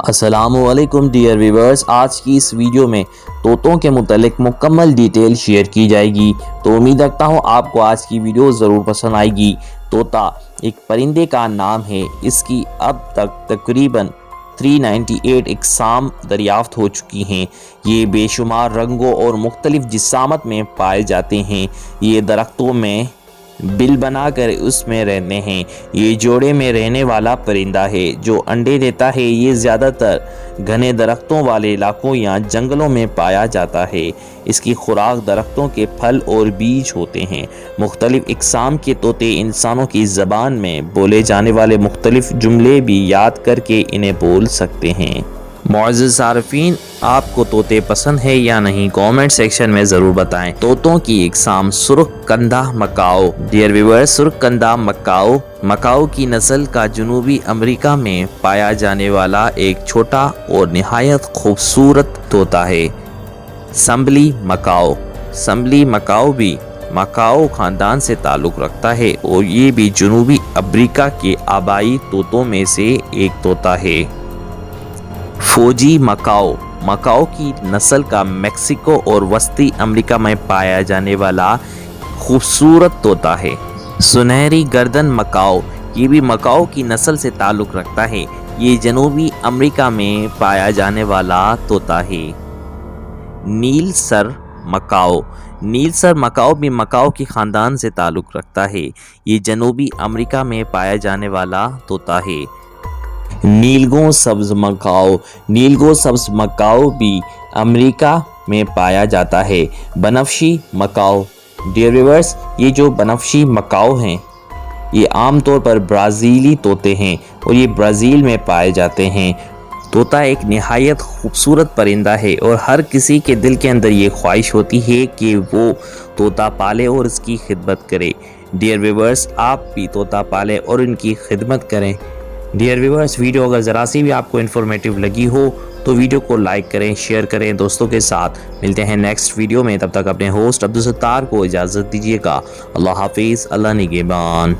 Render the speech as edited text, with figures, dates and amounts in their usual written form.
अस्सलामुअलैकुम dear viewers, आज की इस वीडियो में तोतों के मुतालिक मुकम्मल डिटेल शेयर की जाएगी। तो उम्मीद रखता हूँ आपको आज की वीडियो ज़रूर पसंद आएगी। तोता एक परिंदे का नाम है। इसकी अब तक तकरीबन 398 इकसाम दरियाफ्त हो चुकी हैं। ये बेशुमार रंगों और मुख्तलिफ जिसामत में पाए जाते हैं। ये दरख्तों में बिल बनाकर उसमें रहते हैं। ये जोड़े में रहने वाला परिंदा है जो अंडे देता है। ये ज़्यादातर घने दरख्तों वाले इलाकों या जंगलों में पाया जाता है। इसकी खुराक दरख्तों के फल और बीज होते हैं। मुख्तलिफ इकसाम के तोते इंसानों की ज़बान में बोले जाने वाले मुख्तलिफ जुमले भी याद करके इन्हें बोल सकते हैं। मुअज़्ज़िज़ सारिफीन, आपको तोते पसंद है या नहीं, कमेंट सेक्शन में ज़रूर बताएं। तोतों की इकसाम सुर्ख कंधा मकाओ। डियर व्यूअर्स, सुर्ख कंधा मकाओ की नस्ल का जनूबी अमेरिका में पाया जाने वाला एक छोटा और निहायत खूबसूरत तोता है। संभली मकाओ भी मकाओ ख़ानदान से ताल्लुक़ रखता है और ये भी जनूबी अमेरिका के आबाई तोतों में से एक तोता है। फौजी मकाओ की नस्ल का मेक्सिको और वस्ती अमेरिका में पाया जाने वाला खूबसूरत तोता है। सुनहरी गर्दन मकाओ, ये भी मकाओ की नस्ल से ताल्लुक़ रखता है। ये जनूबी अमेरिका में पाया जाने वाला तोता है। नील सर मकाओ भी मकाओ की ख़ानदान से ताल्लुक़ रखता है। ये जनूबी अमेरिका में पाया जाने वाला तोता है। नीलगो सब्ज़ मकाओ भी अमेरिका में पाया जाता है। बनफशी मकाओ, डियर व्यूअर्स, ये जो बनफशी मकाओ हैं ये आमतौर पर ब्राज़ीली तोते हैं और ये ब्राज़ील में पाए जाते हैं। तोता एक निहायत खूबसूरत परिंदा है और हर किसी के दिल के अंदर ये ख्वाहिश होती है कि वो तोता पाले और इसकी खिदमत करे। डियर व्यूअर्स, आप भी तोता पालें और इनकी खिदमत करें। डियर व्यूअर्स, वीडियो अगर ज़रा सी भी आपको इन्फॉर्मेटिव लगी हो तो वीडियो को लाइक करें, शेयर करें दोस्तों के साथ। मिलते हैं नेक्स्ट वीडियो में, तब तक अपने होस्ट अब्दुल सत्तार को इजाज़त दीजिएगा। अल्लाह हाफिज़, अल्लाह निगहबान।